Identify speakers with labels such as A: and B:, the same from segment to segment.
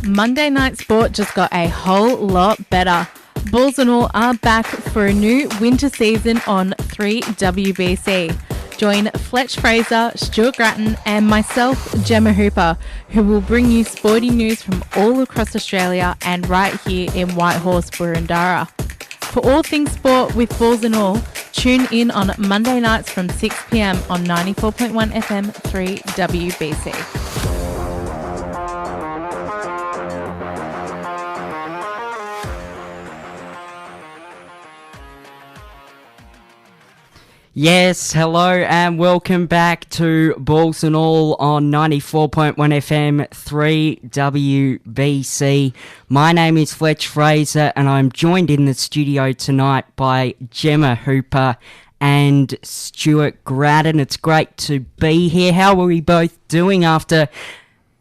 A: Monday night sport just got a whole lot better. Bulls and all are back for a new winter season on 3WBC. Join Fletch Fraser, Stuart Grattan and myself, Gemma Hooper, who will bring you sporting news from all across Australia and right here in Whitehorse, Boroondara. For all things sport with Bulls and all, tune in on Monday nights from 6 p.m. on 94.1 FM 3WBC.
B: Yes, hello and welcome back to Balls and All on 94.1 FM 3WBC. My name is Fletch Fraser and I'm joined in the studio tonight by Gemma Hooper and Stuart Grattan. It's great to be here. How are we both doing after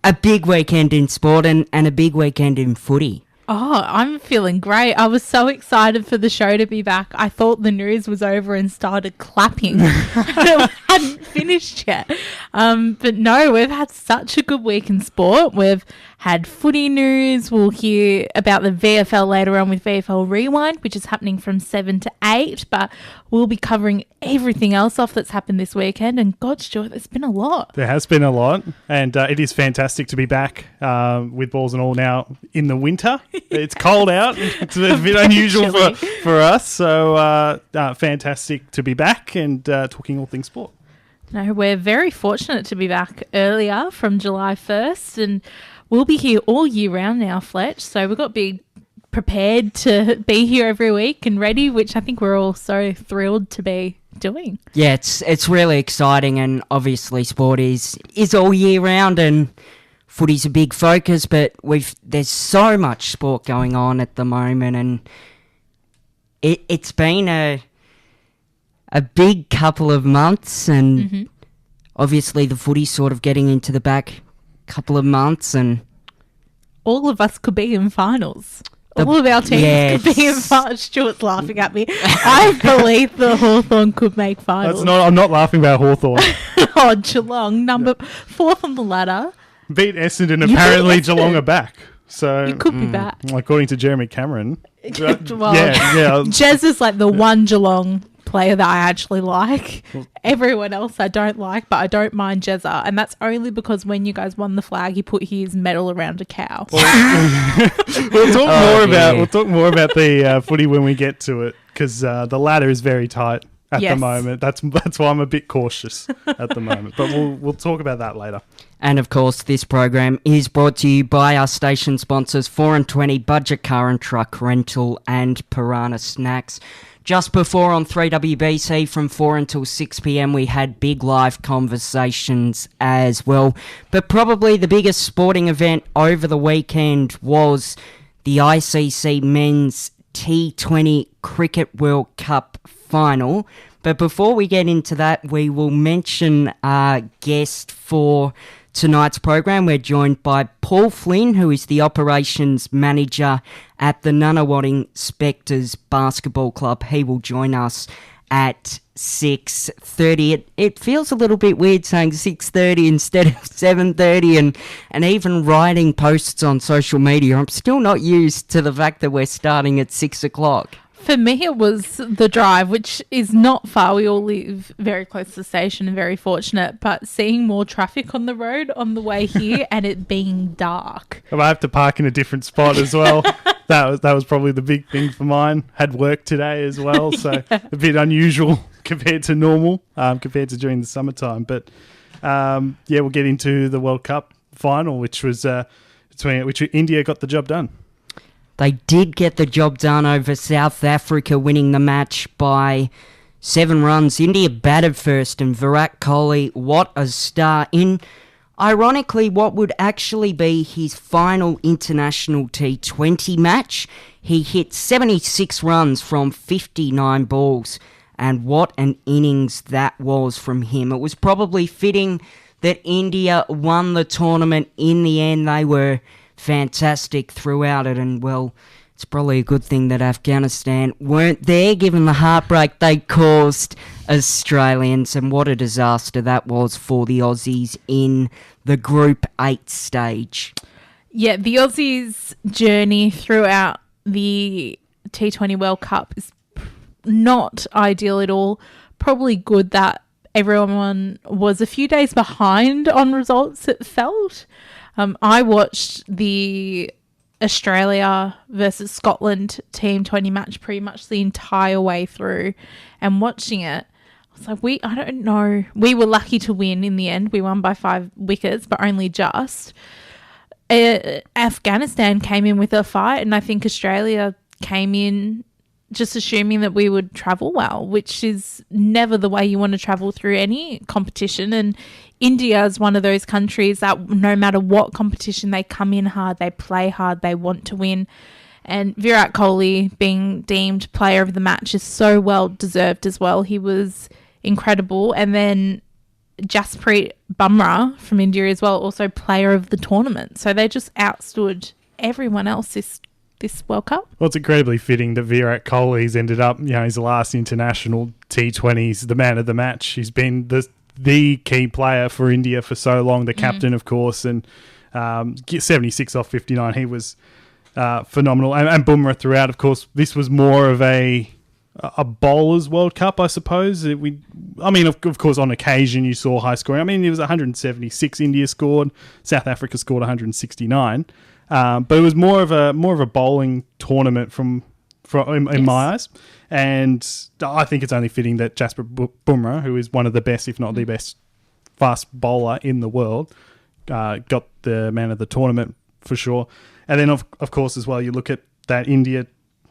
B: a big weekend in sport and a big weekend in footy?
A: Oh, I'm feeling great. I was so excited for the show to be back. I thought the news was over and started clapping. It hadn't finished yet. But no, we've had such a good week in sport. We've had footy news. We'll hear about the VFL later on with VFL Rewind, which is happening from 7 to 8. But we'll be covering everything else off that's happened this weekend. And God, Stuart, there's been a lot.
C: There has been a lot. And it is fantastic to be back with Balls and All now in the winter. It's cold out. It's a bit unusual for us. So fantastic to be back and talking all things sport.
A: No, we're very fortunate to be back earlier from July 1st. And we'll be here all year round now, Fletch. So we've got to be prepared to be here every week and ready, which I think we're all so thrilled to be doing.
B: Yeah, it's really exciting, and obviously sport is all year round and footy's a big focus, but there's so much sport going on at the moment, and it's been a big couple of months, and obviously the footy's sort of getting into the back couple of months, and
A: all of us could be in finals. All of our teams could be in finals. Stuart's laughing at me. I believe the Hawthorn could make finals.
C: I'm not laughing about Hawthorn.
A: Oh, Geelong, fourth on the ladder.
C: Beat Essendon, apparently Geelong are back. So
A: you could be back.
C: According to Jeremy Cameron.
A: Well, Jez is like the one Geelong player that I actually like. Everyone else I don't like, but I don't mind Jezza, and that's only because when you guys won the flag, he put his medal around a cow.
C: We'll talk more about the footy when we get to it, because the ladder is very tight at the moment. That's why I'm a bit cautious at the moment. But we'll talk about that later.
B: And of course, this program is brought to you by our station sponsors 4 and 20 Budget Car and Truck Rental and Piranha Snacks. Just before on 3WBC from 4 until 6 p.m, we had big live conversations as well. But probably the biggest sporting event over the weekend was the ICC Men's T20 Cricket World Cup final. But before we get into that, we will mention our guest for tonight's program. We're joined by Paul Flynn, who is the operations manager at the Nunawading Spectres Basketball Club. He will join us at 6:30. It feels a little bit weird saying 6:30 instead of 7:30, and even writing posts on social media. I'm still not used to the fact that we're starting at 6 o'clock.
A: For me, it was the drive, which is not far. We all live very close to the station and very fortunate, but seeing more traffic on the road on the way here and it being dark.
C: I have to park in a different spot as well. That was probably the big thing for mine. Had work today as well, so a bit unusual compared to normal, compared to during the summertime. But we'll get into the World Cup final, which was which India got the job done.
B: They did get the job done over South Africa, winning the match by 7 runs. India batted first, and Virat Kohli, what a star, in ironically what would actually be his final international T20 match. He hit 76 runs from 59 balls, and what an innings that was from him. It was probably fitting that India won the tournament in the end. They were fantastic throughout it, and well, it's probably a good thing that Afghanistan weren't there given the heartbreak they caused Australians, and what a disaster that was for the Aussies in the Group 8 stage.
A: Yeah, the Aussies' journey throughout the T20 World Cup is not ideal at all. Probably good that everyone was a few days behind on results, it felt. I watched the Australia versus Scotland Team 20 match pretty much the entire way through, and watching it, I was like, I don't know. We were lucky to win in the end. We won by 5 wickets, but only just. Afghanistan came in with a fight, and I think Australia came in just assuming that we would travel well, which is never the way you want to travel through any competition. And India is one of those countries that no matter what competition, they come in hard, they play hard, they want to win. And Virat Kohli being deemed player of the match is so well deserved as well. He was incredible. And then Jasprit Bumrah from India as well, also player of the tournament. So they just outstood everyone else this World Cup.
C: Well, it's incredibly fitting that Virat Kohli's ended up, his last international T20s, the man of the match. He's been the key player for India for so long, the captain, of course, and 76 off 59. He was phenomenal. And Bumrah throughout, of course. This was more of a bowler's World Cup, I suppose. Of course, on occasion you saw high scoring. it was 176 India scored. South Africa scored 169. But it was more of a bowling tournament in my eyes. And I think it's only fitting that Jasprit Bumrah, who is one of the best, if not the best, fast bowler in the world, got the man of the tournament for sure. And then, of course, as well, you look at that India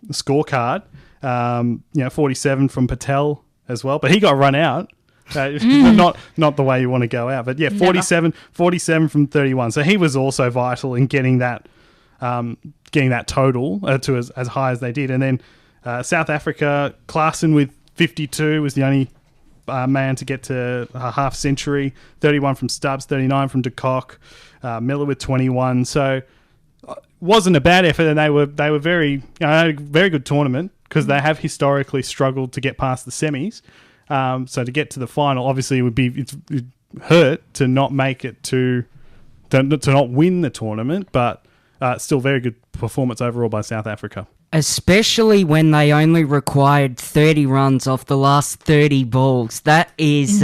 C: scorecard. 47 from Patel as well, but he got run out. Not the way you want to go out, but 47 from 31. So he was also vital in getting that total to as high as they did. And then South Africa, Klaasen with 52 was the only man to get to a half century. 31 from Stubbs, 39 from de Kock, Miller with 21. So wasn't a bad effort, and they were very had a very good tournament because they have historically struggled to get past the semis. So to get to the final, obviously it hurt to not make it to not win the tournament, but still very good performance overall by South Africa.
B: Especially when they only required 30 runs off the last 30 balls. That is,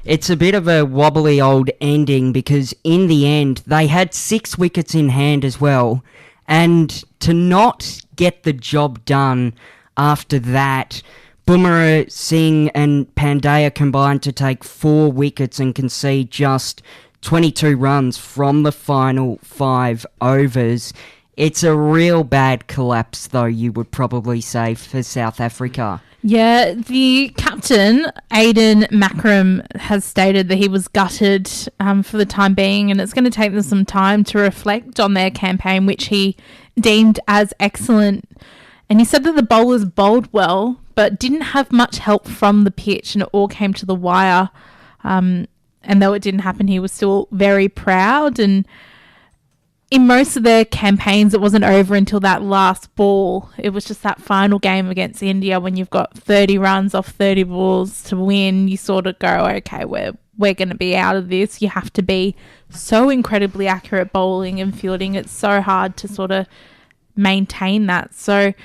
B: it's a bit of a wobbly old ending because in the end, they had 6 wickets in hand as well. And to not get the job done after that, Bumrah, Singh and Pandya combined to take 4 wickets and concede just 22 runs from the final 5 overs. It's a real bad collapse, though, you would probably say, for South Africa.
A: Yeah, the captain, Aidan Macram, has stated that he was gutted for the time being, and it's going to take them some time to reflect on their campaign, which he deemed as excellent. And he said that the bowlers bowled well, but didn't have much help from the pitch, and it all came to the wire. And though it didn't happen, he was still very proud. And in most of their campaigns, it wasn't over until that last ball. It was just that final game against India when you've got 30 runs off 30 balls to win. You sort of go, okay, we're going to be out of this. You have to be so incredibly accurate bowling and fielding. It's so hard to sort of maintain that. So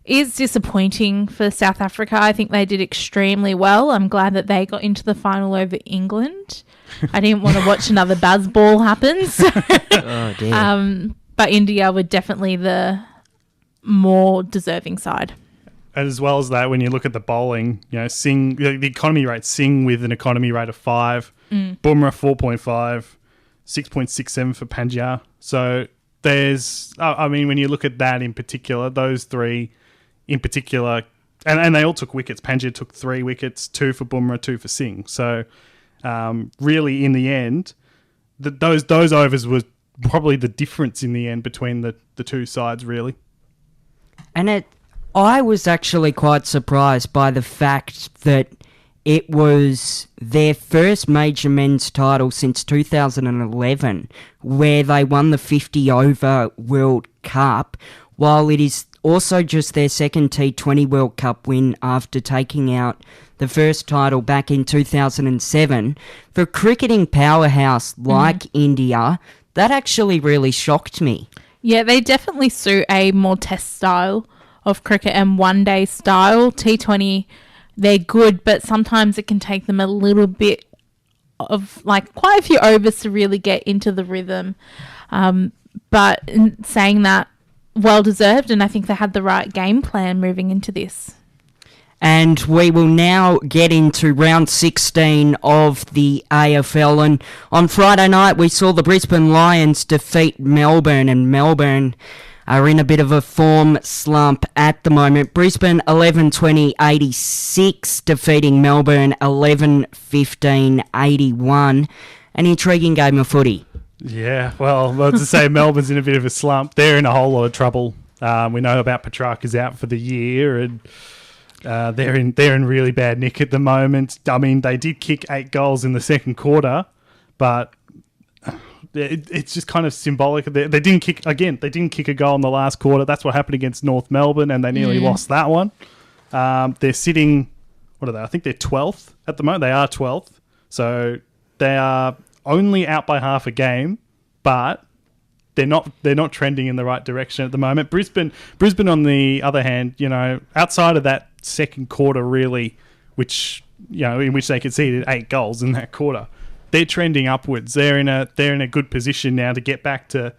A: it's disappointing for South Africa. I think they did extremely well. I'm glad that they got into the final over England. I didn't want to watch another Bazball happen. So.
B: Oh, dear.
A: But India were definitely the more deserving side.
C: And as well as that, when you look at the bowling, Singh, the economy rate, Singh with an economy rate of 5, Bumrah 4.5, 6.67 for Pandya. So there's, when you look at that in particular, those 3 in particular, and they all took wickets. Pandya took 3 wickets, 2 for Bumrah, 2 for Singh. So really, in the end, those overs were probably the difference in the end between the two sides, really.
B: And I was actually quite surprised by the fact that it was their first major men's title since 2011, where they won the 50-over World Cup, while it is also just their second T20 World Cup win after taking out the first title back in 2007. For a cricketing powerhouse like India, That actually really shocked me.
A: Yeah, they definitely suit a more test style of cricket and one-day style. T20, they're good, but sometimes it can take them a little bit of, like, quite a few overs to really get into the rhythm. But in saying that, well-deserved, and I think they had the right game plan moving into this.
B: And we will now get into round 16 of the AFL. And on Friday night, we saw the Brisbane Lions defeat Melbourne, and Melbourne are in a bit of a form slump at the moment. Brisbane 11-20-86, defeating Melbourne 11-15-81. An intriguing game of footy.
C: Yeah, well, to say Melbourne's in a bit of a slump. They're in a whole lot of trouble. We know about Petrarca's out for the year, and they're in really bad nick at the moment. I mean, they did kick 8 goals in the second quarter, but it's just kind of symbolic. They didn't kick a goal in the last quarter. That's what happened against North Melbourne, and they nearly lost that one. They're sitting, what are they? I think they're 12th at the moment. They are 12th, so they are only out by half a game, but they're not trending in the right direction at the moment. Brisbane, on the other hand, outside of that second quarter, really, which in which they conceded 8 goals in that quarter, they're trending upwards. They're in a good position now to get back to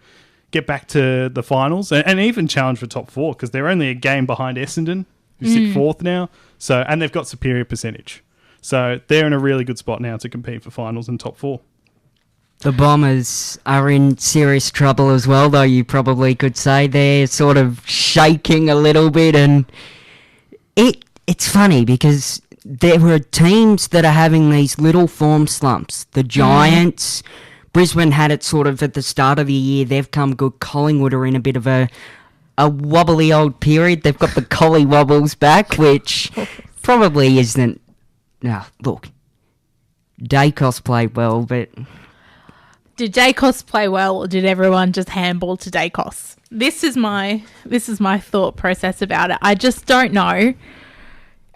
C: the finals and even challenge for top 4, because they're only a game behind Essendon, who sit 4th now. So, and they've got superior percentage, so they're in a really good spot now to compete for finals and top 4.
B: The Bombers are in serious trouble as well, though, you probably could say. They're sort of shaking a little bit, and it's funny because there were teams that are having these little form slumps. The Giants, Brisbane had it sort of at the start of the year. They've come good. Collingwood are in a bit of a wobbly old period. They've got the collie wobbles back, which probably isn't... Now, look, Dacos played well, but...
A: Did Dacos play well, or did everyone just handball to Dacos? This is my thought process about it. I just don't know.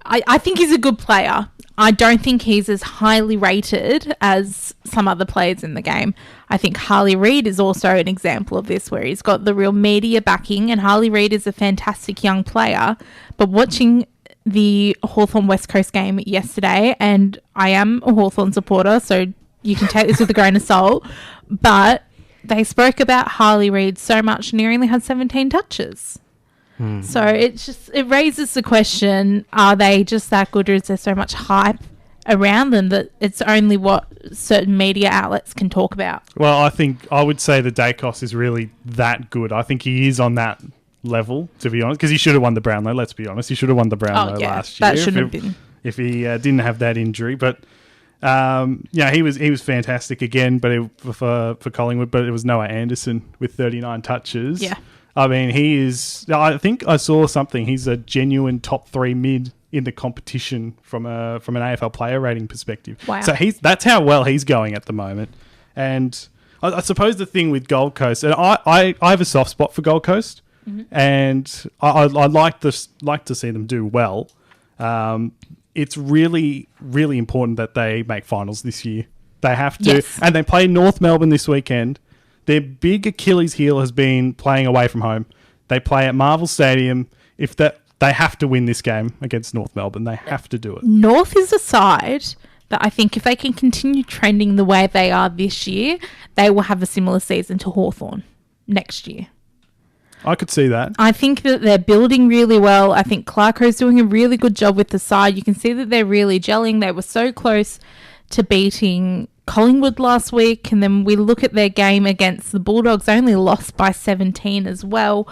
A: I think he's a good player. I don't think he's as highly rated as some other players in the game. I think Harley Reid is also an example of this, where he's got the real media backing, and Harley Reid is a fantastic young player. But watching the Hawthorn West Coast game yesterday, and I am a Hawthorn supporter, so you can take this with a grain of salt, but they spoke about Harley Reid so much, and he only had 17 touches. So it raises the question, are they just that good, or is there so much hype around them that it's only what certain media outlets can talk about?
C: Well, I would say that Dacos is really that good. I think he is on that level, to be honest, because he should have won the Brownlow, let's be honest. He should have won the Brownlow last year.
A: That shouldn't have been.
C: If he didn't have that injury, but... he was fantastic again, but for Collingwood. But it was Noah Anderson with 39 touches.
A: Yeah,
C: I mean, he is. I think I saw something. He's a genuine top 3 mid in the competition from an AFL player rating perspective.
A: Wow.
C: So that's how well he's going at the moment. And I suppose the thing with Gold Coast, and I have a soft spot for Gold Coast, and I like to see them do well. It's really, really important that they make finals this year. They have to.
A: Yes.
C: And they play North Melbourne this weekend. Their big Achilles heel has been playing away from home. They play at Marvel Stadium. They have to win this game against North Melbourne. They have to do it.
A: North is a side that I think if they can continue trending the way they are this year, they will have a similar season to Hawthorn next year.
C: I could see that.
A: I think that they're building really well. I think Clarko's doing a really good job with the side. You can see that they're really gelling. They were so close to beating Collingwood last week, and then we look at their game against the Bulldogs, only lost by 17 as well.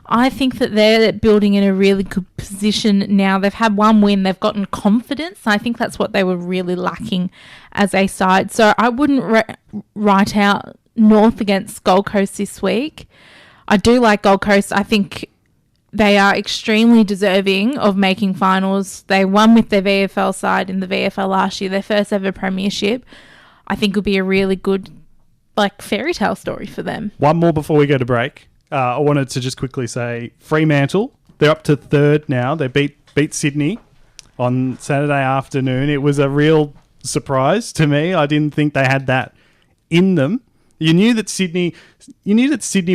A: I think that they're building in a really good position now. They've had one win. They've gotten confidence. I think that's what they were really lacking as a side. So I wouldn't write out North against Gold Coast this week. I do like Gold Coast. I think they are extremely deserving of making finals. They won with their VFL side in the VFL last year, their first ever premiership. I think it would be a really good, fairy tale story for them.
C: One more before we go to break. I wanted to just quickly say Fremantle, they're up to 3rd now. They beat Sydney on Saturday afternoon. It was a real surprise to me. I didn't think they had that in them. You knew that Sydney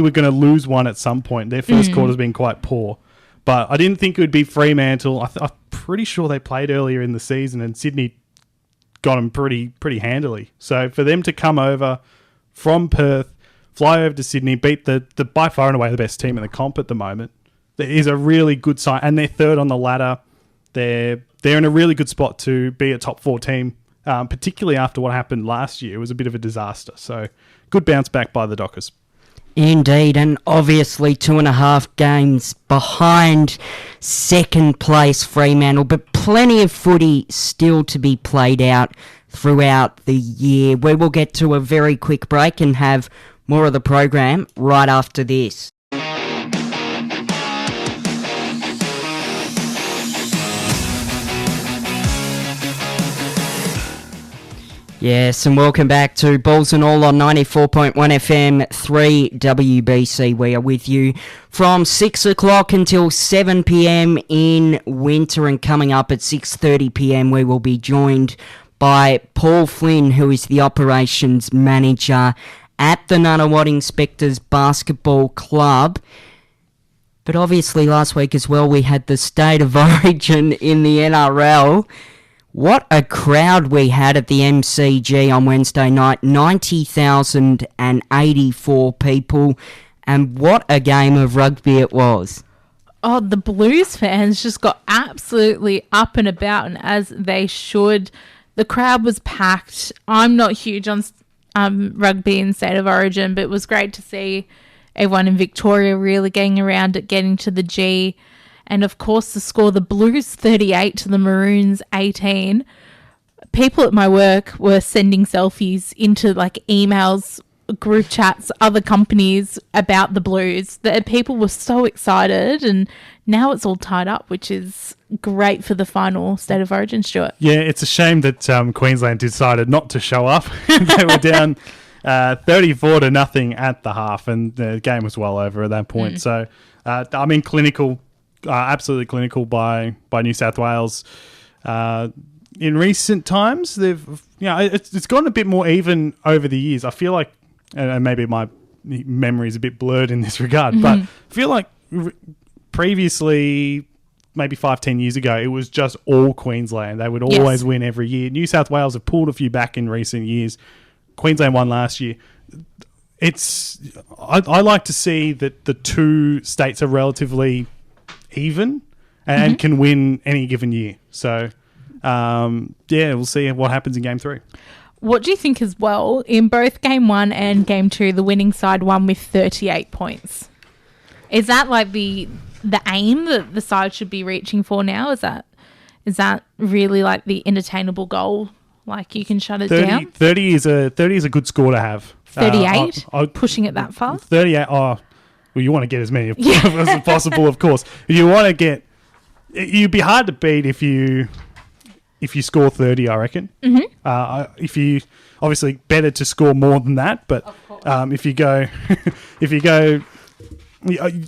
C: were going to lose one at some point. Their first quarter's been quite poor. But I didn't think it would be Fremantle. I'm pretty sure they played earlier in the season and Sydney got them pretty handily. So for them to come over from Perth, fly over to Sydney, beat the by far and away the best team in the comp at the moment, that is a really good sign. And they're third on the ladder. They're in a really good spot to be a top 4 team, particularly after what happened last year. It was a bit of a disaster. So good bounce back by the Dockers.
B: Indeed, and obviously 2.5 games behind second place Fremantle, but plenty of footy still to be played out throughout the year. We will get to a very quick break and have more of the program right after this. Yes, and welcome back to Balls and All on 94.1 FM 3WBC. We are with you from 6 o'clock until 7 p.m. in winter, and coming up at 6:30 p.m. we will be joined by Paul Flynn, who is the operations manager at the Nunawading Inspectors Basketball Club. But obviously last week as well we had the State of Origin in the NRL. What a crowd we had at the MCG on Wednesday night. 90,084 people. And what a game of rugby it was.
A: Oh, the Blues fans just got absolutely up and about, and as they should. The crowd was packed. I'm not huge on rugby in State of Origin, but it was great to see everyone in Victoria really getting around it, getting to the G. And, of course, the score, the Blues 38 to the Maroons 18. People at my work were sending selfies into, emails, group chats, other companies about the Blues. That people were so excited, and now it's all tied up, which is great for the final State of Origin, Stuart.
C: Yeah, it's a shame that Queensland decided not to show up. They were down 34-0 at the half, and the game was well over at that point. So, clinical... absolutely clinical by New South Wales. In recent times, it's gone a bit more even over the years. I feel like, and maybe my memory is a bit blurred in this regard, but I feel like previously, maybe 5-10 years ago, it was just all Queensland. They would always win every year. New South Wales have pulled a few back in recent years. Queensland won last year. I like to see that the two states are relatively even and can win any given year. So, we'll see what happens in Game 3.
A: What do you think as well? In both Game 1 and Game 2, the winning side won with 38 points. Is that the aim that the side should be reaching for now? Is that really the unattainable goal? You can shut it down?
C: 30 is a good score to have.
A: 38? Pushing it that far?
C: 38, well, you want to get as many as possible, of course. You want to get... You'd be hard to beat if you score 30, I reckon. If you... Obviously, better to score more than that, but if you go...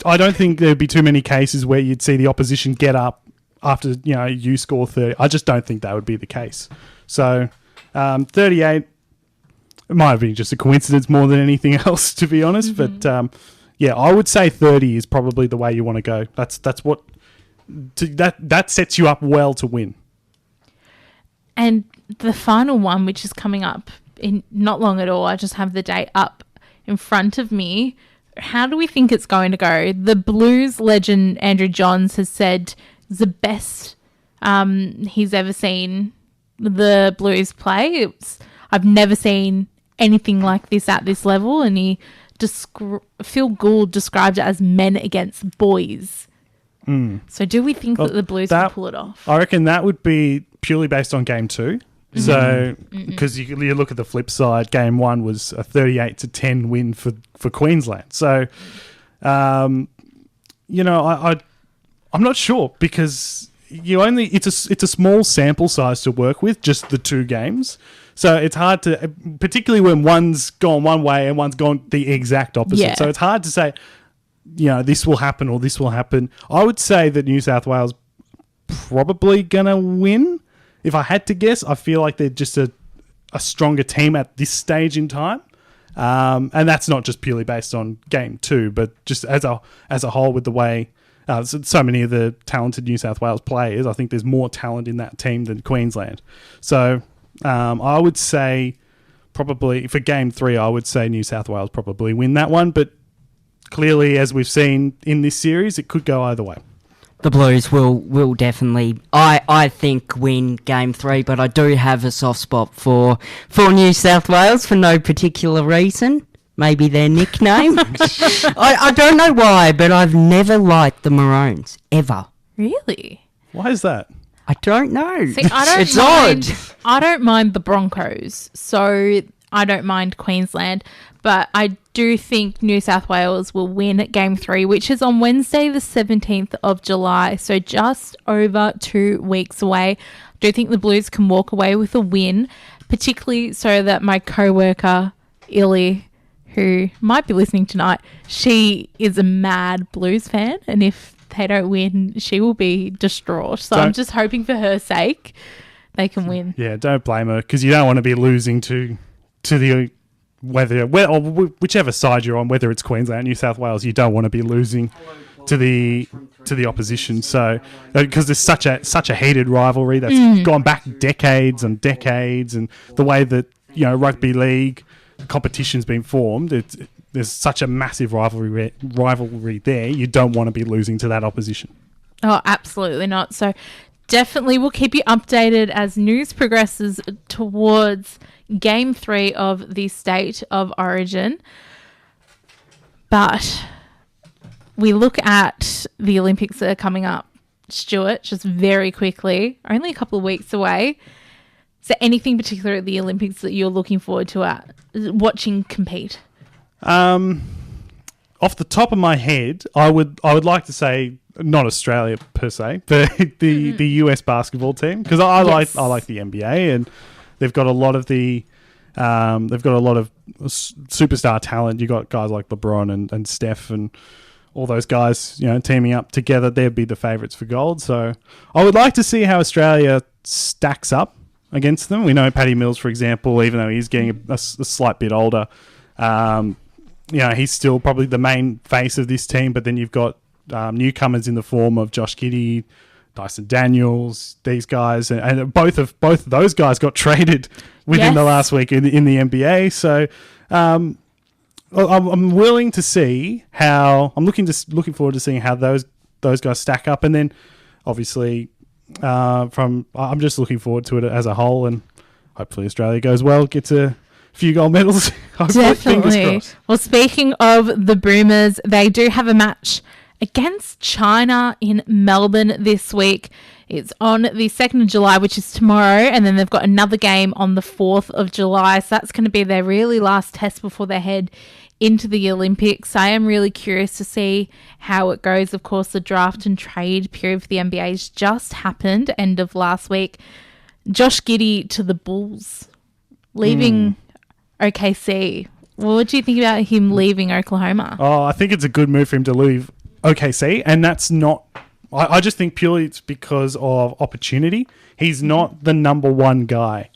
C: I don't think there'd be too many cases where you'd see the opposition get up after, you score 30. I just don't think that would be the case. So, 38... It might have been just a coincidence more than anything else, to be honest, but... I would say 30 is probably the way you want to go. That's what that sets you up well to win.
A: And the final one, which is coming up in not long at all, I just have the date up in front of me. How do we think it's going to go? The Blues legend Andrew Johns has said it's the best he's ever seen the Blues play. I've never seen anything like this at this level, and Phil Gould described it as men against boys. So do we think that the Blues can pull it off?
C: I reckon that would be purely based on Game 2. So, because you look at the flip side, Game 1 was a 38-10 win for Queensland. So, I'm not sure, because it's a small sample size to work with, just the 2 games. So it's hard to, particularly when one's gone one way and one's gone the exact opposite.
A: Yeah.
C: So it's hard to say, this will happen or this will happen. I would say that New South Wales probably going to win. If I had to guess, I feel like they're just a stronger team at this stage in time. And that's not just purely based on game 2, but just as a whole with the way so many of the talented New South Wales players. I think there's more talent in that team than Queensland. So I would say probably for game 3, I would say New South Wales probably win that one. But clearly, as we've seen in this series, it could go either way.
B: The Blues will definitely, I think, win Game 3, but I do have a soft spot for New South Wales for no particular reason. Maybe their nickname. I don't know why, but I've never liked the Maroons, ever.
A: Really?
C: Why is that?
B: I don't know.
A: See, it's odd. I don't mind the Broncos, so I don't mind Queensland, but I do think New South Wales will win at Game 3, which is on Wednesday the 17th of July, so just over 2 weeks away. I do think the Blues can walk away with a win, particularly so that my co-worker, Illy, who might be listening tonight, she is a mad Blues fan, and if they don't win, she will be distraught. So I'm just hoping for her sake they can win.
C: Yeah, don't blame her, because you don't want to be losing to the whichever side you're on, whether it's Queensland, New South Wales. You don't want to be losing to the opposition. So because there's such a heated rivalry that's gone back decades and decades, and the way that rugby league competition's been formed, there's such a massive rivalry there. You don't want to be losing to that opposition.
A: Oh, absolutely not. So definitely we'll keep you updated as news progresses towards Game 3 of the State of Origin. But we look at the Olympics that are coming up. Stuart, just very quickly, only a couple of weeks away. Is there anything particular at the Olympics that you're looking forward to watching compete?
C: Off the top of my head, I would like to say not Australia per se, but the US basketball team, because I like the NBA, and they've got a lot of superstar talent. You got guys like LeBron and Steph and all those guys, teaming up together. They'd be the favourites for gold. So I would like to see how Australia stacks up against them. We know Paddy Mills, for example, even though he's getting a slight bit older, he's still probably the main face of this team. But then you've got newcomers in the form of Josh Giddey, Dyson Daniels, these guys, and both of those guys got traded within the last week in the NBA. So I'm willing to see how. I'm looking forward to seeing how those guys stack up, and then obviously. I'm just looking forward to it as a whole, and hopefully Australia goes well, gets a few gold medals.
A: Definitely. Well, speaking of the Boomers, they do have a match against China in Melbourne this week. It's on the 2nd of July, which is tomorrow, and then they've got another game on the 4th of July. So that's going to be their really last test before they head into the Olympics. I am really curious to see how it goes. Of course, the draft and trade period for the NBA has just happened, end of last week. Josh Giddey to the Bulls, leaving OKC. What do you think about him leaving Oklahoma?
C: Oh, I think it's a good move for him to leave OKC, and that's not... I just think purely it's because of opportunity. He's not the number one guy.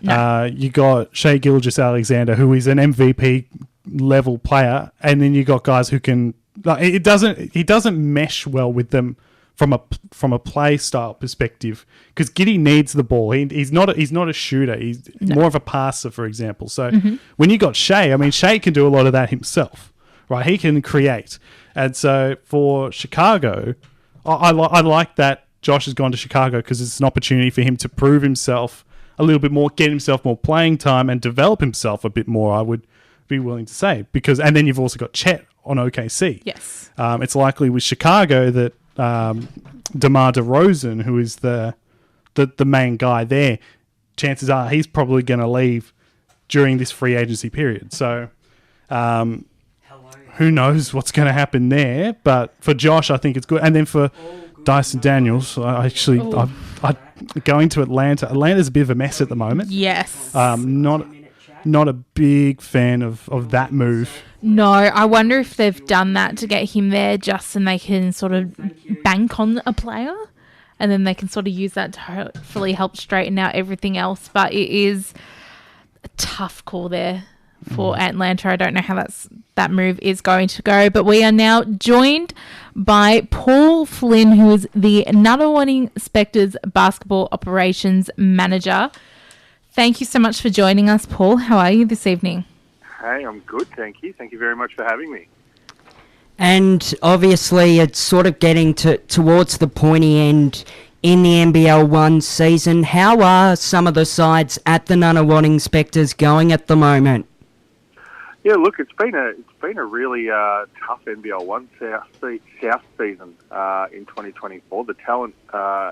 C: No. You got Shai Gilgeous-Alexander, who is an MVP level player, and then you got guys who can. He doesn't mesh well with them from a play style perspective, because Giddey needs the ball. He's not a shooter. He's more of a passer, for example. So when you got Shai, Shai can do a lot of that himself, right? He can create, and so for Chicago, I like that Josh has gone to Chicago, because it's an opportunity for him to prove himself a little bit more, get himself more playing time, and develop himself a bit more. I would be willing to say, and then you've also got Chet on OKC.
A: Yes.
C: It's likely with Chicago that DeMar DeRozan, who is the main guy there, chances are he's probably going to leave during this free agency period. So who knows what's going to happen there? But for Josh, I think it's good. And then for Dyson Daniels, I'm going to Atlanta. Atlanta's a bit of a mess at the moment.
A: Yes.
C: Not a big fan of that move.
A: No, I wonder if they've done that to get him there just so they can sort of bank on a player, and then they can sort of use that to hopefully help straighten out everything else. But it is a tough call there for Atlanta. I don't know how that move is going to go, but we are now joined by Paul Flynn, who is the Nunawading Spectres Basketball Operations Manager. Thank you so much for joining us, Paul. How are you this evening?
D: Hey, I'm good, thank you. Thank you very much for having me.
B: And obviously it's sort of getting towards the pointy end in the NBL 1 season. How are some of the sides at the Nunawading Spectres going at the moment?
D: Yeah, look, it's been a really tough NBL 1 South season in 2024. The talent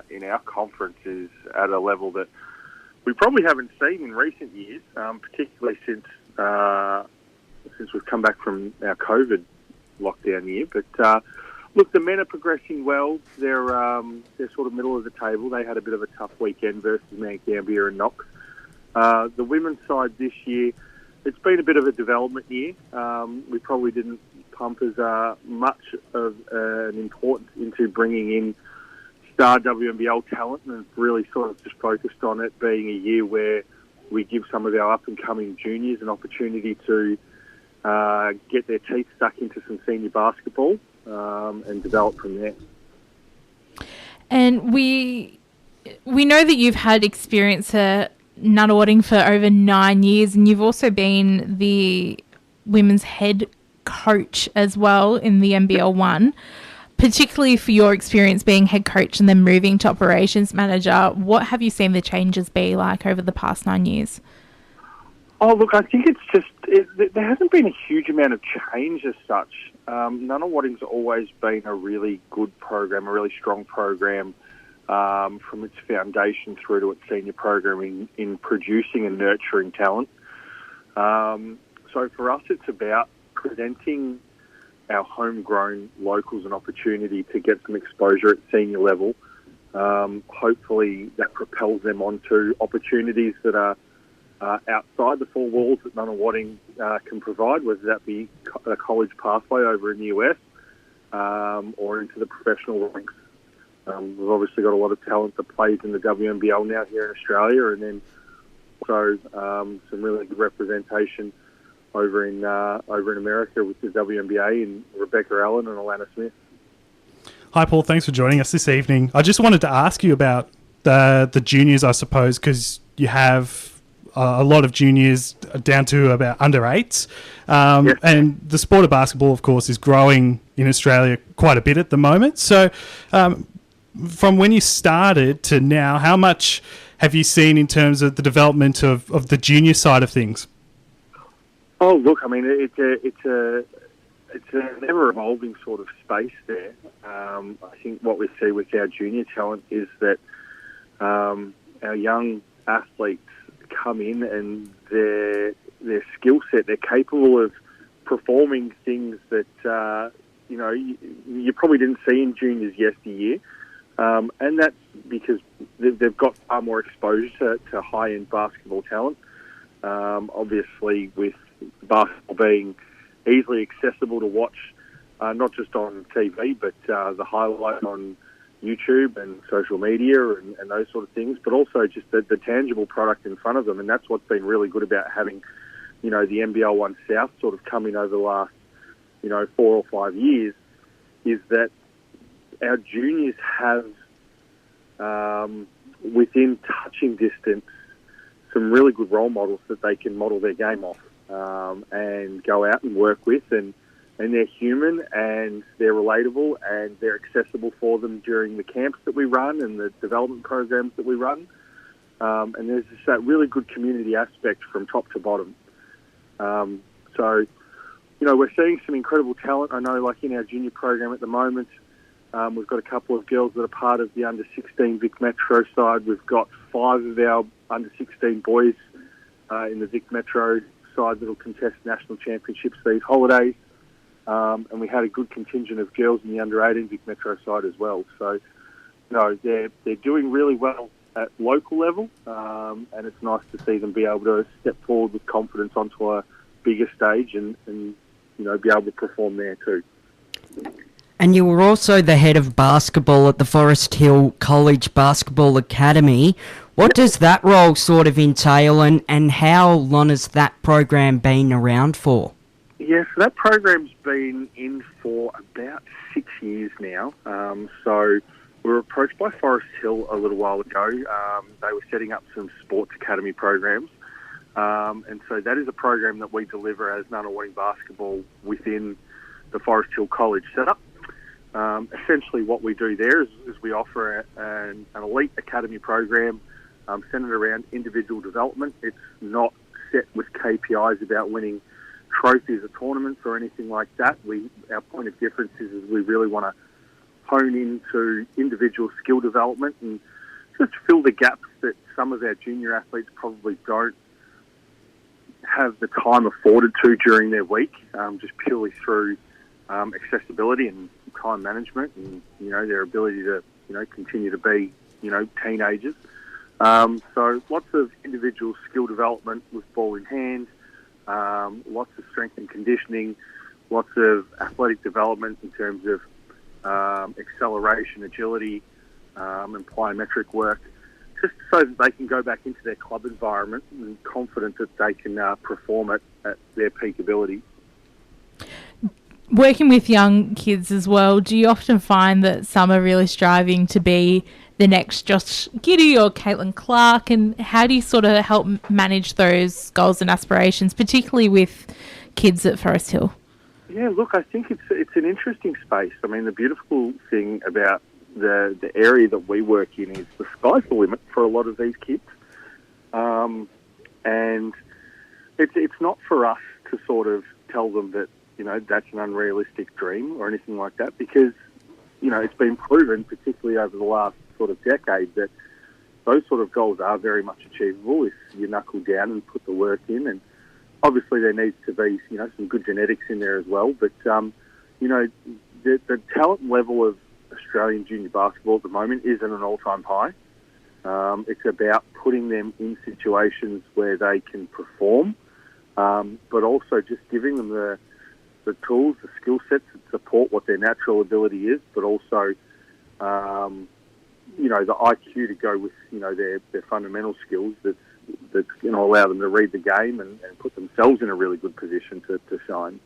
D: in our conference is at a level that we probably haven't seen in recent years, particularly since we've come back from our COVID lockdown year. But look, the men are progressing well. They're sort of middle of the table. They had a bit of a tough weekend versus Mount Gambier and Knox. The women's side this year, it's been a bit of a development year. We probably didn't pump as much of an importance into bringing in star WNBL talent, and really sort of just focused on it being a year where we give some of our up-and-coming juniors an opportunity to get their teeth stuck into some senior basketball and develop from there.
A: And we know that you've had experience at Nunawading for over 9 years, and you've also been the women's head coach as well in the NBL 1. Particularly for your experience being head coach and then moving to operations manager, what have you seen the changes be like over the past 9 years?
D: Oh, look, I think it's just there hasn't been a huge amount of change as such. Nunawading's always been a really good program, a really strong program from its foundation through to its senior programming in producing and nurturing talent. So for us, it's about presenting our homegrown locals an opportunity to get some exposure at senior level. Hopefully that propels them onto opportunities that are outside the four walls that Nunawading can provide, whether that be a college pathway over in the US or into the professional ranks. We've obviously got a lot of talent that plays in the WNBL now here in Australia, and then also some really good representation over in America with the WNBA and Rebecca Allen and Alana Smith.
C: Hi, Paul. Thanks for joining us this evening. I just wanted to ask you about the juniors, I suppose, because you have a lot of juniors down to about under 8s. Yes. And the sport of basketball, of course, is growing in Australia quite a bit at the moment. So from when you started to now, how much have you seen in terms of the development of the junior side of things?
D: Oh, look, I mean, it's a ever-evolving sort of space there. I think what we see with our junior talent is that our young athletes come in and their skill set, they're capable of performing things that, you probably didn't see in juniors yesteryear. And that's because they've got far more exposure to high-end basketball talent. Obviously, with basketball being easily accessible to watch, not just on TV, but the highlight on YouTube and social media and those sort of things, but also just the tangible product in front of them. And that's what's been really good about having, the NBL 1 South sort of come in over the last, 4 or 5 years, is that our juniors have, within touching distance, some really good role models that they can model their game off and go out and work with, and they're human and they're relatable and they're accessible for them during the camps that we run and the development programs that we run. And there's just that really good community aspect from top to bottom. So, we're seeing some incredible talent. I know, like in our junior program at the moment, we've got a couple of girls that are part of the under-16 Vic Metro side. We've got 5 of our under-16 boys in the Vic Metro side that will contest national championships these holidays. And we had a good contingent of girls in the under-18 Vic Metro side as well. So, they're doing really well at local level, and it's nice to see them be able to step forward with confidence onto a bigger stage and be able to perform there too.
B: And you were also the head of basketball at the Forest Hill College Basketball Academy. What does that role sort of entail, and how long has that program been around for?
D: Yeah, so that program's been in for about 6 years now. So we were approached by Forest Hill a little while ago. They were setting up some sports academy programs. And so that is a program that we deliver as Ngunnawal basketball within the Forest Hill College setup. Essentially what we do there is we offer an elite academy program centred around individual development. It's not set with KPIs about winning trophies or tournaments or anything like that. Our point of difference is we really want to hone into individual skill development and just fill the gaps that some of our junior athletes probably don't have the time afforded to during their week, just purely through accessibility and time management and, their ability to, continue to be, teenagers. So lots of individual skill development with ball in hand, lots of strength and conditioning, lots of athletic development in terms of acceleration, agility, and plyometric work, just so that they can go back into their club environment and confident that they can perform at their peak ability.
A: Working with young kids as well, do you often find that some are really striving to be the next Josh Giddey or Caitlin Clark, and how do you sort of help manage those goals and aspirations, particularly with kids at Forest Hill?
D: Yeah, look, I think it's an interesting space. I mean, the beautiful thing about the area that we work in is the sky's the limit for a lot of these kids. And it's not for us to sort of tell them that, that's an unrealistic dream or anything like that, because, it's been proven, particularly over the last sort of decade, that those sort of goals are very much achievable if you knuckle down and put the work in. And obviously there needs to be, some good genetics in there as well. But, the talent level of Australian junior basketball at the moment is at an all-time high. It's about putting them in situations where they can perform, but also just giving them the tools, the skill sets that support what their natural ability is, but also, the IQ to go with, their fundamental skills that's going to allow them to read the game and put themselves in a really good position to shine.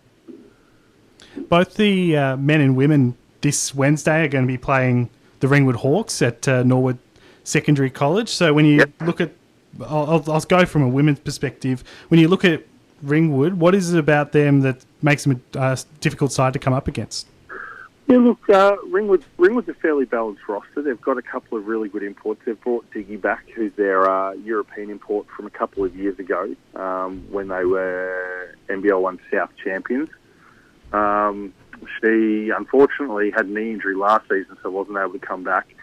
C: Both the men and women this Wednesday are going to be playing the Ringwood Hawks at Norwood Secondary College. So when you look at, I'll go from a women's perspective. When you look at Ringwood, what is it about them that makes them a difficult side to come up against?
D: Yeah, look, Ringwood's a fairly balanced roster. They've got a couple of really good imports. They've brought Diggy back, who's their European import from a couple of years ago when they were NBL 1 South champions. She unfortunately had a knee injury last season, so wasn't able to come back,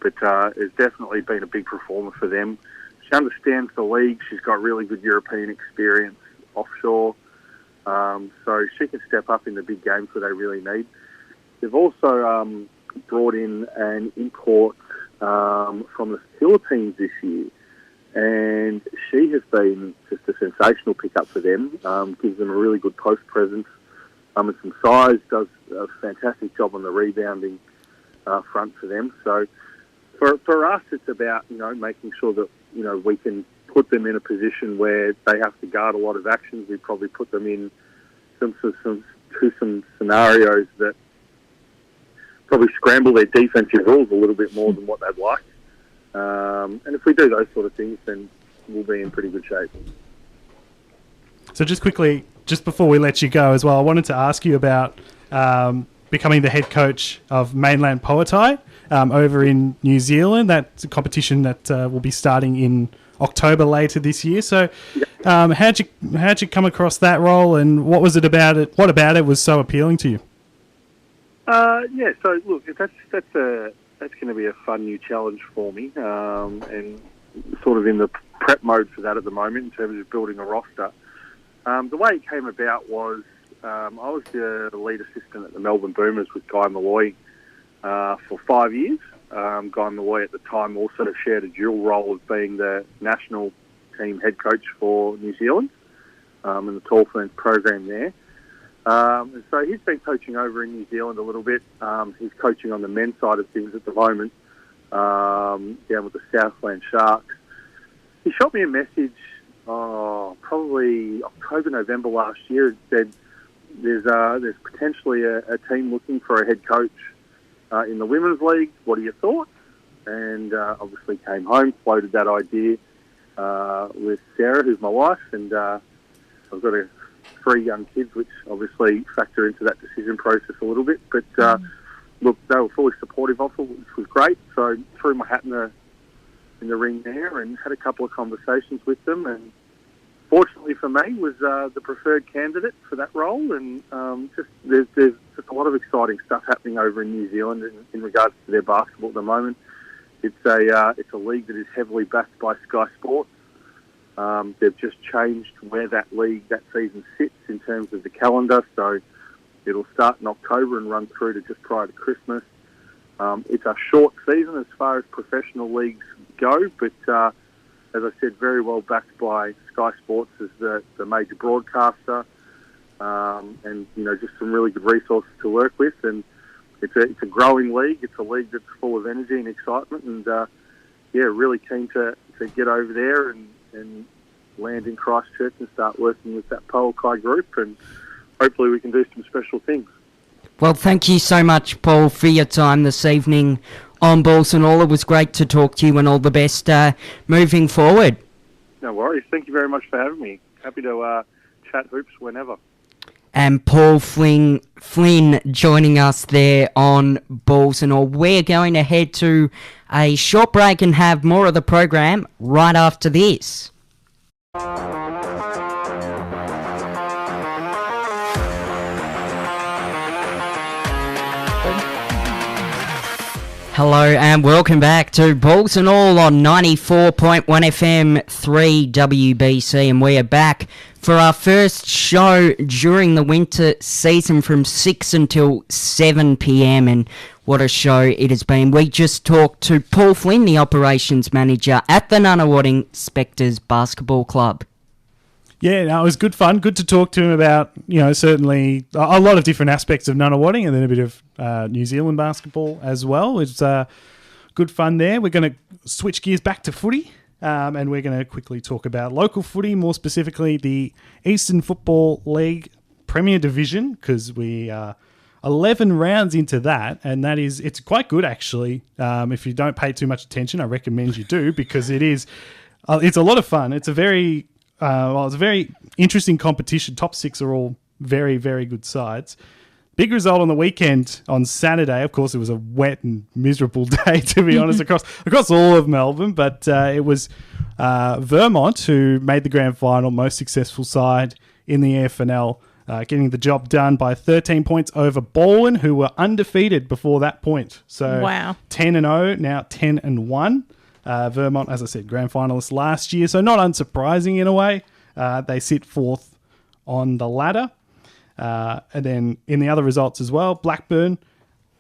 D: but has definitely been a big performer for them. She understands the league. She's got really good European experience offshore, so she can step up in the big games that they really need. They've also brought in an import from the Philippines this year, and she has been just a sensational pickup for them. Gives them a really good post presence and some size, does a fantastic job on the rebounding front for them. So for us, it's about, making sure that, we can put them in a position where they have to guard a lot of actions. We probably put them in some scenarios that probably scramble their defensive rules a little bit more than what they'd like. And if we do those sort of things, then we'll be in pretty good shape.
C: So just quickly, just before we let you go as well, I wanted to ask you about becoming the head coach of Mainland Poetai over in New Zealand. That's a competition that will be starting in October later this year. So how'd you come across that role, and what was it about it? What about it was so appealing to you?
D: So look, that's going to be a fun new challenge for me, and sort of in the prep mode for that at the moment in terms of building a roster. The way it came about was I was the lead assistant at the Melbourne Boomers with Guy Malloy for 5 years. Guy Malloy at the time also shared a dual role of being the national team head coach for New Zealand in the Tall Ferns program there. And so he's been coaching over in New Zealand a little bit. He's coaching on the men's side of things at the moment down with the Southland Sharks. He shot me a message, probably October, November last year, and said there's potentially a team looking for a head coach in the Women's League. What are your thoughts? And obviously came home, floated that idea with Sarah, who's my wife, and I've got 3 young kids, which obviously factor into that decision process a little bit. But look, they were fully supportive of it, which was great. So threw my hat in the ring there and had a couple of conversations with them. And fortunately for me, was the preferred candidate for that role. And there's just a lot of exciting stuff happening over in New Zealand in regards to their basketball at the moment. It's a league that is heavily backed by Sky Sports. They've just changed where that season sits in terms of the calendar, so it'll start in October and run through to just prior to Christmas. It's a short season as far as professional leagues go, but as I said, very well backed by Sky Sports as the major broadcaster, and just some really good resources to work with. And it's a growing league. It's a league that's full of energy and excitement, and really keen to get over there and land in Christchurch and start working with that Paul Kai group, and hopefully we can do some special things.
B: Well, thank you so much, Paul, for your time this evening on Balls and All. It was great to talk to you, and all the best moving forward.
D: No worries. Thank you very much for having me. Happy to chat hoops whenever.
B: And Paul Flynn joining us there on Balls and All. We're going to head to a short break and have more of the program right after this. Hello and welcome back to Balls and All on 94.1 FM 3WBC, and we are back for our first show during the winter season from 6 until 7 p.m, and what a show it has been. We just talked to Paul Flynn, the operations manager at the Nunawading Spectres Basketball Club.
C: Yeah, no, it was good fun. Good to talk to him about, certainly a lot of different aspects of Nunawading, and then a bit of New Zealand basketball as well. It's good fun there. We're going to switch gears back to footy, and we're going to quickly talk about local footy, more specifically the Eastern Football League Premier Division, because we are 11 rounds into that, and it's quite good actually. If you don't pay too much attention, I recommend you do, because it's a lot of fun. It's a very interesting competition. Top 6 are all very, very good sides. Big result on the weekend on Saturday. Of course, it was a wet and miserable day, to be honest, across all of Melbourne. But it was Vermont who made the grand final, most successful side in the AFNL, getting the job done by 13 points over Baldwin, who were undefeated before that point. So
A: wow.
C: 10-0, now 10-1. Vermont, as I said, grand finalists last year, so not unsurprising in a way. They sit 4th on the ladder. And then in the other results as well, Blackburn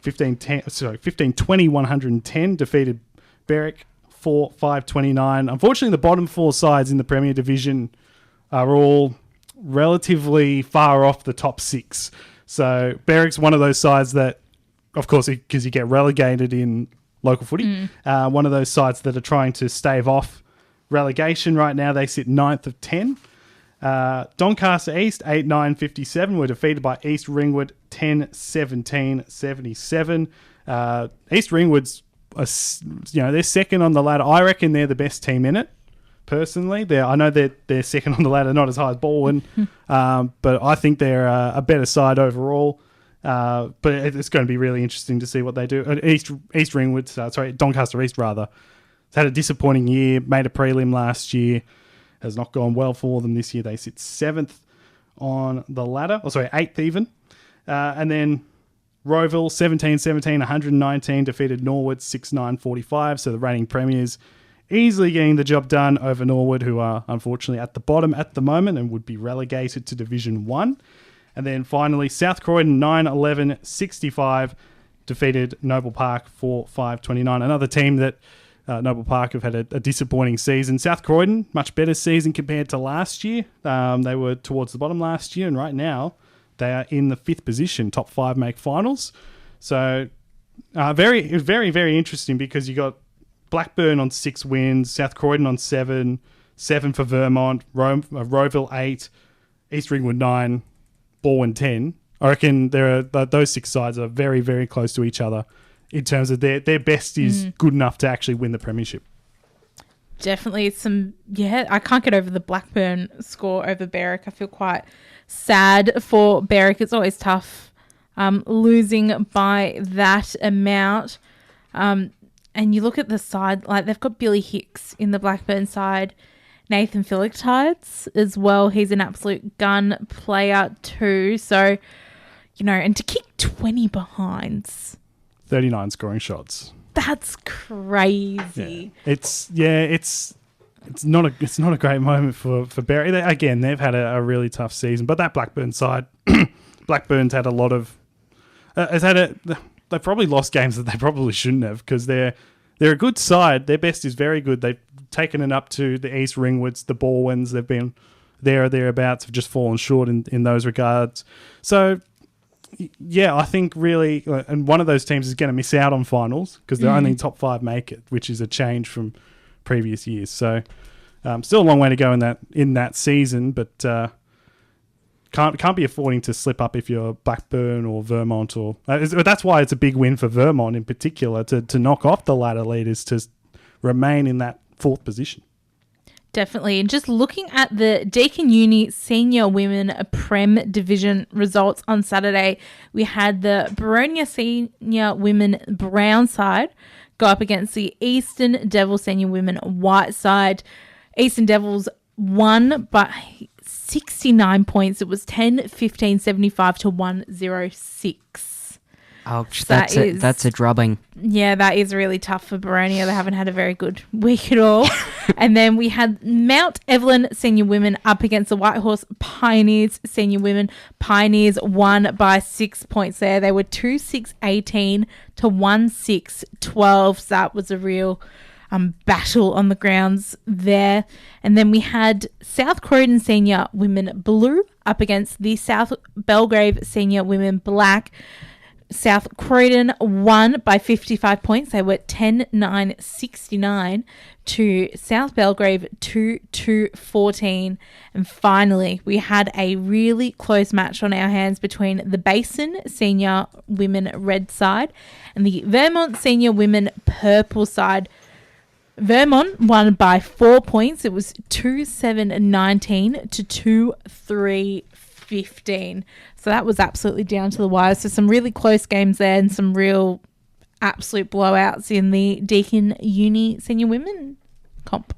C: 15-20-110 defeated Berwick 4-5-29. Unfortunately, the bottom 4 sides in the Premier Division are all relatively far off the top 6. So Berwick's one of those sides that, of course, because you get relegated in local footy, one of those sides that are trying to stave off relegation right now. They sit 9th of 10. Doncaster East 8-9-57 were defeated by East Ringwood 10-17-77. East Ringwood's they're second on the ladder. I reckon they're the best team in it. Personally, I know they're second on the ladder, not as high as Baldwin, but I think they're a better side overall. But it's going to be really interesting to see what they do. East Ringwood, Doncaster East rather, has had a disappointing year, made a prelim last year, has not gone well for them this year. They sit 7th on the ladder, 8th even. And then Rowville 17-17, 119, defeated Norwood 6-9-45. So the reigning premiers easily getting the job done over Norwood, who are unfortunately at the bottom at the moment and would be relegated to Division 1. And then finally, South Croydon 9-11-65 defeated Noble Park 4-5-29. Another team that Noble Park have had a disappointing season. South Croydon, much better season compared to last year. They were towards the bottom last year, and right now they are in the 5th position. Top 5 make finals. So very, very, very interesting, because you got Blackburn on 6 wins, South Croydon on 7 for Vermont, Rowville 8, East Ringwood 9, Balwyn 10. I reckon those 6 sides are very, very close to each other in terms of their best is good enough to actually win the premiership.
A: Definitely I can't get over the Blackburn score over Berwick. I feel quite sad for Berwick. It's always tough losing by that amount. And you look at the side, like they've got Billy Hicks in the Blackburn side, Nathan Philiptides as well. He's an absolute gun player too. So, and to kick 20 behinds.
C: 39 scoring shots.
A: That's crazy.
C: Yeah. It's not a great moment for Barry. They've had a really tough season, but that Blackburn side, Blackburn's had a lot of they've probably lost games that they probably shouldn't have because they're a good side. Their best is very good. They've taken it up to the East Ringwoods, the Balwyns. They've been there or thereabouts, have just fallen short in those regards. So, yeah, I think really, and one of those teams is going to miss out on finals because they're only top 5 make it, which is a change from previous years. So, still a long way to go in that season, but can't be affording to slip up if you're Blackburn or Vermont or that's why it's a big win for Vermont in particular to knock off the ladder leaders to remain in that 4th position.
A: Definitely. And just looking at the Deakin Uni Senior Women Prem Division results on Saturday, we had the Baronia Senior Women Brown side go up against the Eastern Devils Senior Women White side. Eastern Devils won by 69 points. It was 10-15-75 to 106.
B: Ouch,
A: So
B: that's a drubbing.
A: Yeah, that is really tough for Baronia. They haven't had a very good week at all. And then we had Mount Evelyn Senior Women up against the Whitehorse Pioneers Senior Women. Pioneers won by 6 points there. They were 2-6-18 to 1-6-12. So that was a real battle on the grounds there. And then we had South Croydon Senior Women Blue up against the South Belgrave Senior Women Black. South Croydon won by 55 points. They were 10-9-69 to South Belgrave 2-14. And finally, we had a really close match on our hands between the Basin Senior Women Red side and the Vermont Senior Women Purple side. Vermont won by 4 points. It was 2-7-19 to 2-3-15. So that was absolutely down to the wire. So some really close games there and some real absolute blowouts in the Deakin Uni Senior Women comp.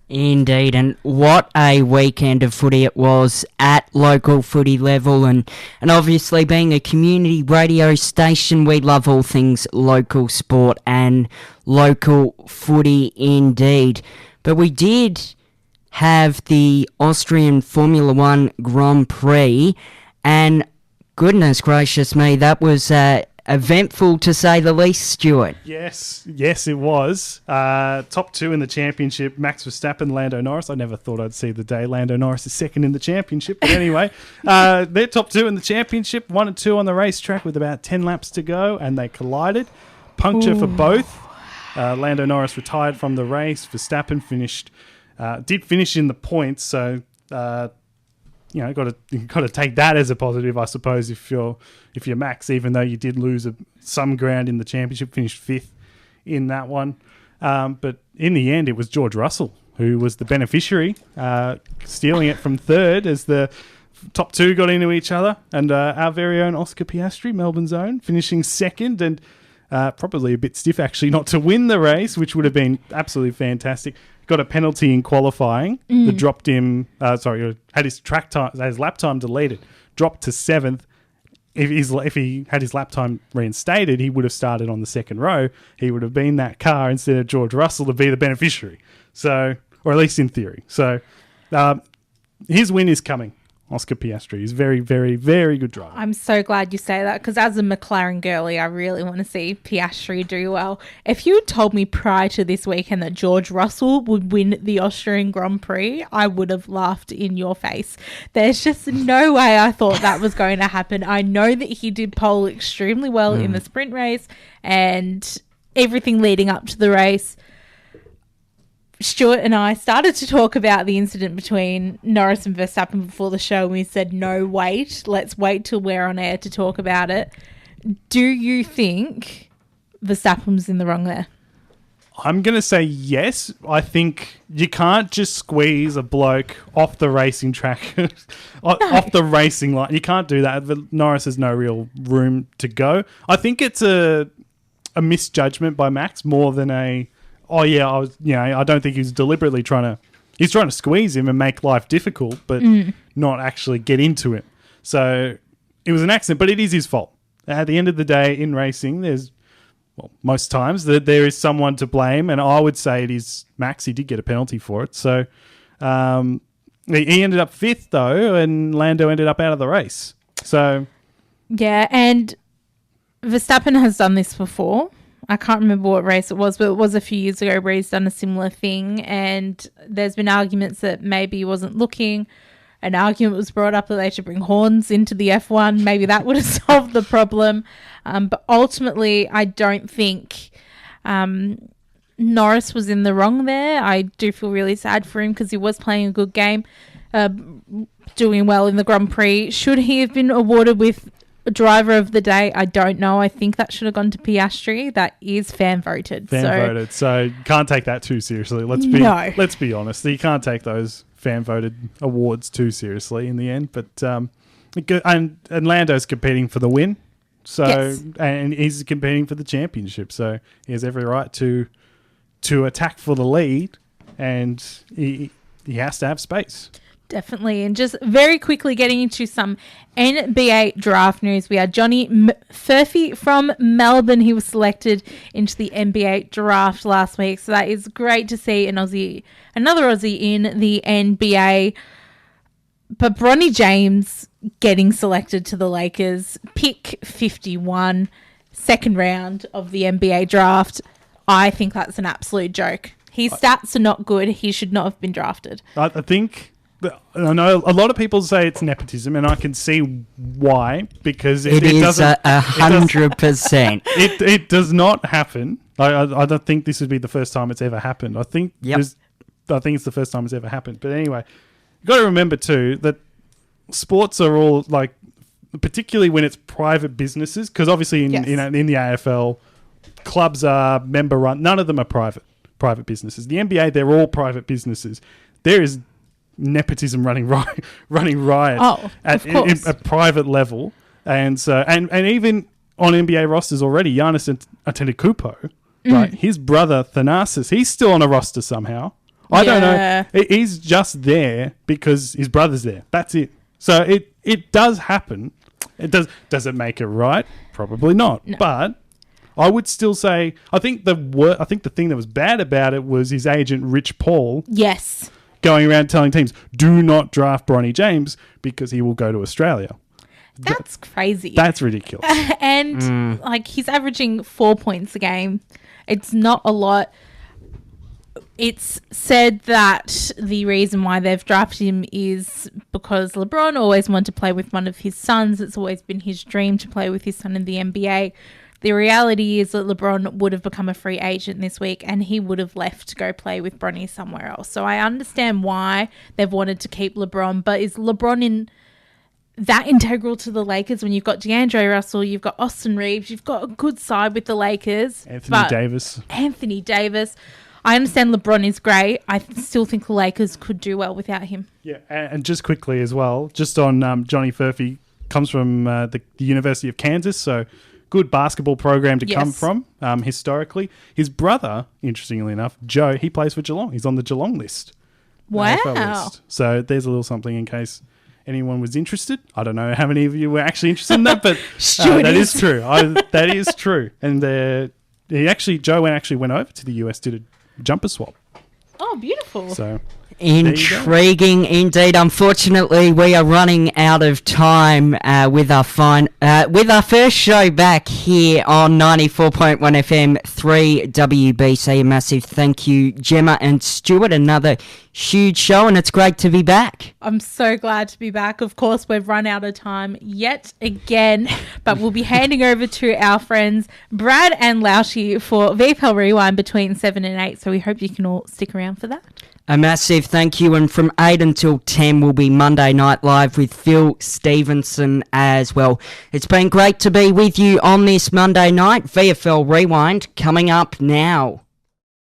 B: Indeed, and what a weekend of footy it was at local footy level, and obviously being a community radio station, we love all things local sport and local footy indeed. But we did have the Austrian Formula One Grand Prix, and goodness gracious me, that was eventful to say the least, Stuart.
C: Yes, it was. Top 2 in the championship, Max Verstappen, Lando Norris. I never thought I'd see the day Lando Norris is second in the championship, but anyway, they're top 2 in the championship, 1 and 2 on the racetrack with about 10 laps to go, and they collided. Puncture for both. Lando Norris retired from the race. Verstappen did finish in the points, so got to take that as a positive, I suppose. If you're Max, even though you did lose some ground in the championship, finished 5th in that one. But in the end, it was George Russell who was the beneficiary, stealing it from 3rd as the top 2 got into each other, and our very own Oscar Piastri, Melbourne's own, finishing 2nd, and probably a bit stiff actually not to win the race, which would have been absolutely fantastic. Got a penalty in qualifying that dropped him. Had his lap time deleted, dropped to 7th. If he had his lap time reinstated, he would have started on the 2nd row. He would have been that car instead of George Russell to be the beneficiary. So, or at least in theory. So, his win is coming. Oscar Piastri is very, very, very good driver.
A: I'm so glad you say that because as a McLaren girlie, I really want to see Piastri do well. If you had told me prior to this weekend that George Russell would win the Austrian Grand Prix, I would have laughed in your face. There's just no way I thought that was going to happen. I know that he did pole extremely well in the sprint race, and everything leading up to the race. Stuart and I started to talk about the incident between Norris and Verstappen before the show, and we said, no, wait, let's wait till we're on air to talk about it. Do you think Verstappen was in the wrong there?
C: I'm going to say yes. I think you can't just squeeze a bloke off the racing track, off the racing line. You can't do that. Norris has no real room to go. I think it's a misjudgment by Max more than I don't think he's deliberately he's trying to squeeze him and make life difficult, but not actually get into it. So it was an accident, but it is his fault. At the end of the day, in racing, most times that there is someone to blame, and I would say it is Max. He did get a penalty for it. So he ended up fifth, though, and Lando ended up out of the race. So
A: yeah, and Verstappen has done this before. I can't remember what race it was, but it was a few years ago where he's done a similar thing, and there's been arguments that maybe he wasn't looking. An argument was brought up that they should bring horns into the F1. Maybe that would have solved the problem. But ultimately, I don't think Norris was in the wrong there. I do feel really sad for him because he was playing a good game, doing well in the Grand Prix. Should he have been awarded with Driver of the Day? I don't know. I think that should have gone to Piastri. That is fan voted.
C: So you can't take that too seriously. Let's be honest. You can't take those fan voted awards too seriously in the end. But and Lando's competing for the win. So yes. And he's competing for the championship. So he has every right to attack for the lead, and he has to have space.
A: Definitely. And just very quickly getting into some NBA draft news. We had Johnny Furphy from Melbourne. He was selected into the NBA draft last week. So that is great to see another Aussie in the NBA. But Bronny James getting selected to the Lakers, pick 51, second round of the NBA draft. I think that's an absolute joke. His stats are not good. He should not have been drafted.
C: I think... I know a lot of people say it's nepotism, and I can see why, because it is
B: 100%.
C: It does not happen. I don't think this would be the first time it's ever happened. I think it's the first time it's ever happened. But anyway, you've got to remember too that sports are all like, particularly when it's private businesses, because obviously in the AFL, clubs are member run. None of them are private businesses. The NBA, they're all private businesses. There is nepotism running riot at a private level, and so and even on NBA rosters already. Giannis Antetokounmpo, right? His brother Thanasis, he's still on a roster somehow. I don't know. He's just there because his brother's there. That's it. So it does happen. It does. Does it make it right? Probably not. No. But I would still say I think the thing that was bad about it was his agent Rich Paul.
A: Yes.
C: Going around telling teams, do not draft Bronny James because he will go to Australia.
A: That's crazy.
C: That's ridiculous.
A: And he's averaging 4 points a game. It's not a lot. It's said that the reason why they've drafted him is because LeBron always wanted to play with one of his sons. It's always been his dream to play with his son in the NBA. The reality is that LeBron would have become a free agent this week, and he would have left to go play with Bronny somewhere else. So I understand why they've wanted to keep LeBron, but is LeBron that integral to the Lakers when you've got DeAndre Russell, you've got Austin Reeves, you've got a good side with the Lakers.
C: Anthony Davis.
A: I understand LeBron is great. I still think the Lakers could do well without him.
C: Yeah, and just quickly as well, just on Johnny Furphy, comes from the University of Kansas, so good basketball program to come from historically. His brother, interestingly enough, Joe, he plays for Geelong. He's on the Geelong list.
A: Wow.
C: The AFL list. So there's a little something in case anyone was interested. I don't know how many of you were actually interested in that, but that is true. That is true. And Joe actually went over to the US, did a jumper swap.
A: Oh, beautiful.
C: So
B: Intriguing indeed. Unfortunately, we are running out of time with our first show back here on 94.1 FM 3WBC. A massive thank you, Gemma and Stuart. Another huge show, and it's great to be back.
A: I'm so glad to be back. Of course, we've run out of time yet again, but we'll be handing over to our friends Brad and Laushi for VFL Rewind between 7 and 8. So we hope you can all stick around for that.
B: A massive thank you, and from 8 until 10 will be Monday Night Live with Phil Stevenson as well. It's been great to be with you on this Monday night. VFL Rewind coming up now.